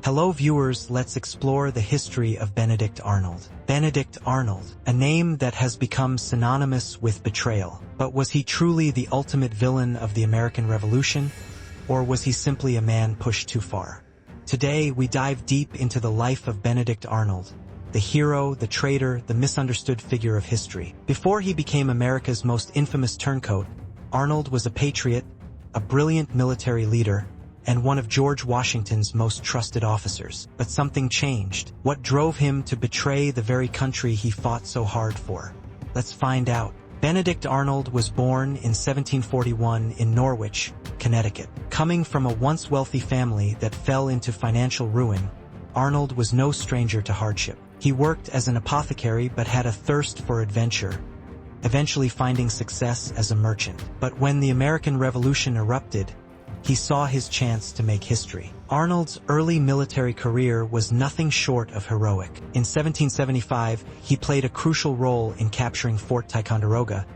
Hello viewers, let's explore the history of Benedict Arnold. Benedict Arnold, a name that has become synonymous with betrayal. But was he truly the ultimate villain of the American Revolution? Or was he simply a man pushed too far? Today we dive deep into the life of Benedict Arnold, the hero, the traitor, the misunderstood figure of history. Before he became America's most infamous turncoat, Arnold was a patriot, a brilliant military leader, and one of George Washington's most trusted officers. But something changed. What drove him to betray the very country he fought so hard for? Let's find out. Benedict Arnold was born in 1741 in Norwich, Connecticut. Coming from a once wealthy family that fell into financial ruin, Arnold was no stranger to hardship. He worked as an apothecary but had a thirst for adventure, eventually finding success as a merchant. But when the American Revolution erupted, he saw his chance to make history. Arnold's early military career was nothing short of heroic. In 1775, he played a crucial role in capturing Fort Ticonderoga,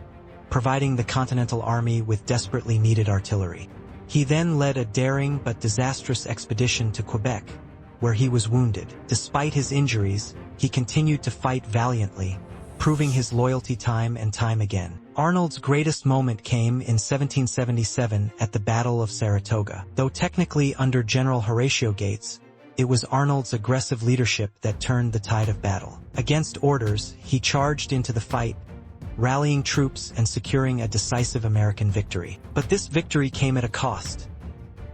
providing the Continental Army with desperately needed artillery. He then led a daring but disastrous expedition to Quebec, where he was wounded. Despite his injuries, he continued to fight valiantly, proving his loyalty time and time again. Arnold's greatest moment came in 1777 at the Battle of Saratoga. Though technically under General Horatio Gates, it was Arnold's aggressive leadership that turned the tide of battle. Against orders, he charged into the fight, rallying troops and securing a decisive American victory. But this victory came at a cost.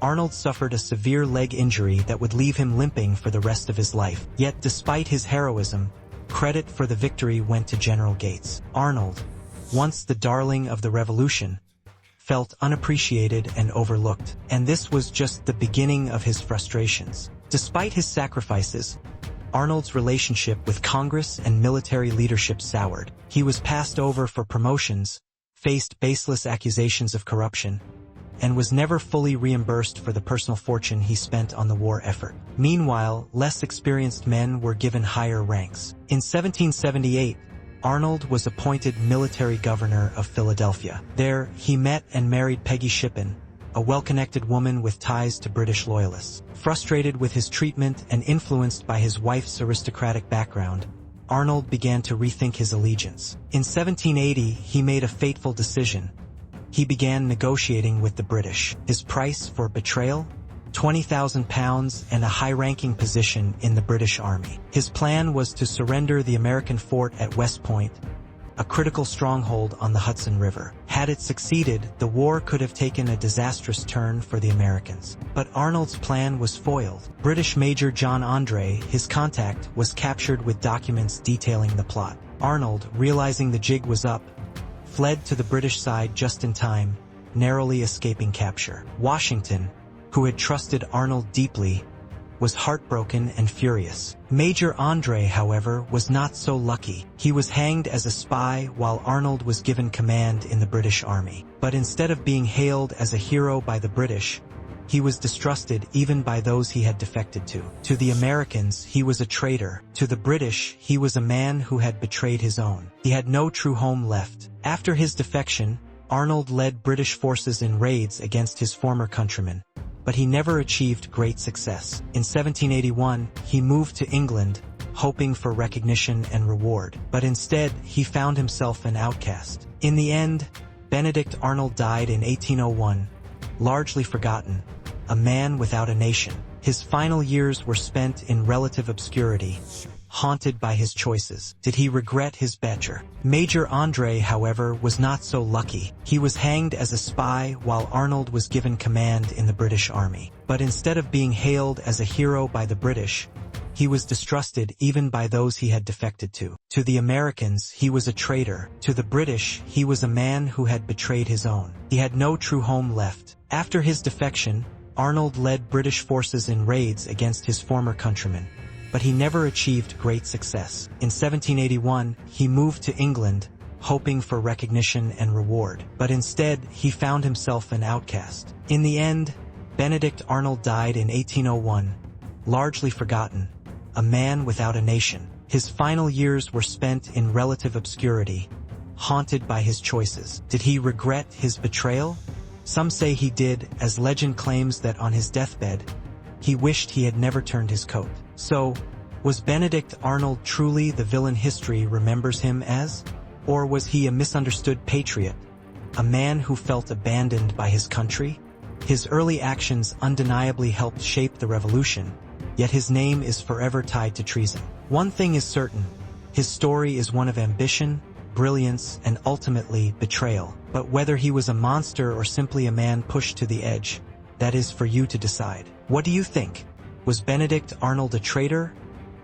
Arnold suffered a severe leg injury that would leave him limping for the rest of his life. Yet despite his heroism, credit for the victory went to General Gates. Arnold, once the darling of the Revolution, felt unappreciated and overlooked. And this was just the beginning of his frustrations. Despite his sacrifices, Arnold's relationship with Congress and military leadership soured. He was passed over for promotions, faced baseless accusations of corruption, and was never fully reimbursed for the personal fortune he spent on the war effort. Meanwhile, less experienced men were given higher ranks. In 1778, Arnold was appointed military governor of Philadelphia. There, he met and married Peggy Shippen, a well-connected woman with ties to British loyalists. Frustrated with his treatment and influenced by his wife's aristocratic background, Arnold began to rethink his allegiance. In 1780, he made a fateful decision. He began negotiating with the British. His price for betrayal? £20,000 and a high-ranking position in the British Army. His plan was to surrender the American fort at West Point, a critical stronghold on the Hudson River. Had it succeeded, the war could have taken a disastrous turn for the Americans. But Arnold's plan was foiled. British Major John Andre, his contact, was captured with documents detailing the plot. Arnold, realizing the jig was up, fled to the British side just in time, narrowly escaping capture. Washington, who had trusted Arnold deeply, was heartbroken and furious. Major Andre, however, was not so lucky. He was hanged as a spy while Arnold was given command in the British Army. But instead of being hailed as a hero by the British, he was distrusted even by those he had defected to. To the Americans, he was a traitor. To the British, he was a man who had betrayed his own. He had no true home left. After his defection, Arnold led British forces in raids against his former countrymen, but he never achieved great success. In 1781, he moved to England, hoping for recognition and reward. But instead, he found himself an outcast. In the end, Benedict Arnold died in 1801, largely forgotten, a man without a nation. His final years were spent in relative obscurity, haunted by his choices. Did he regret his betrayal? Major Andre, however, was not so lucky. He was hanged as a spy while Arnold was given command in the British Army. But instead of being hailed as a hero by the British, he was distrusted even by those he had defected to. To the Americans, he was a traitor. To the British, he was a man who had betrayed his own. He had no true home left. After his defection, Arnold led British forces in raids against his former countrymen, but he never achieved great success. In 1781, he moved to England, hoping for recognition and reward. But instead, he found himself an outcast. In the end, Benedict Arnold died in 1801, largely forgotten, a man without a nation. His final years were spent in relative obscurity, haunted by his choices. Did he regret his betrayal? Some say he did, as legend claims that on his deathbed, He wished he had never turned his coat. So, was Benedict Arnold truly the villain history remembers him as? Or was he a misunderstood patriot, a man who felt abandoned by his country? His early actions undeniably helped shape the revolution, yet his name is forever tied to treason. One thing is certain, his story is one of ambition, brilliance, and ultimately betrayal. But whether he was a monster or simply a man pushed to the edge, that is for you to decide. What do you think? Was Benedict Arnold a traitor?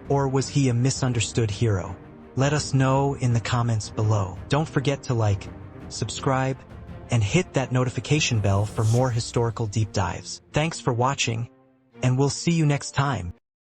Or was he a misunderstood hero? Let us know in the comments below. Don't forget to like, subscribe, and hit that notification bell for more historical deep dives. Thanks for watching, and we'll see you next time.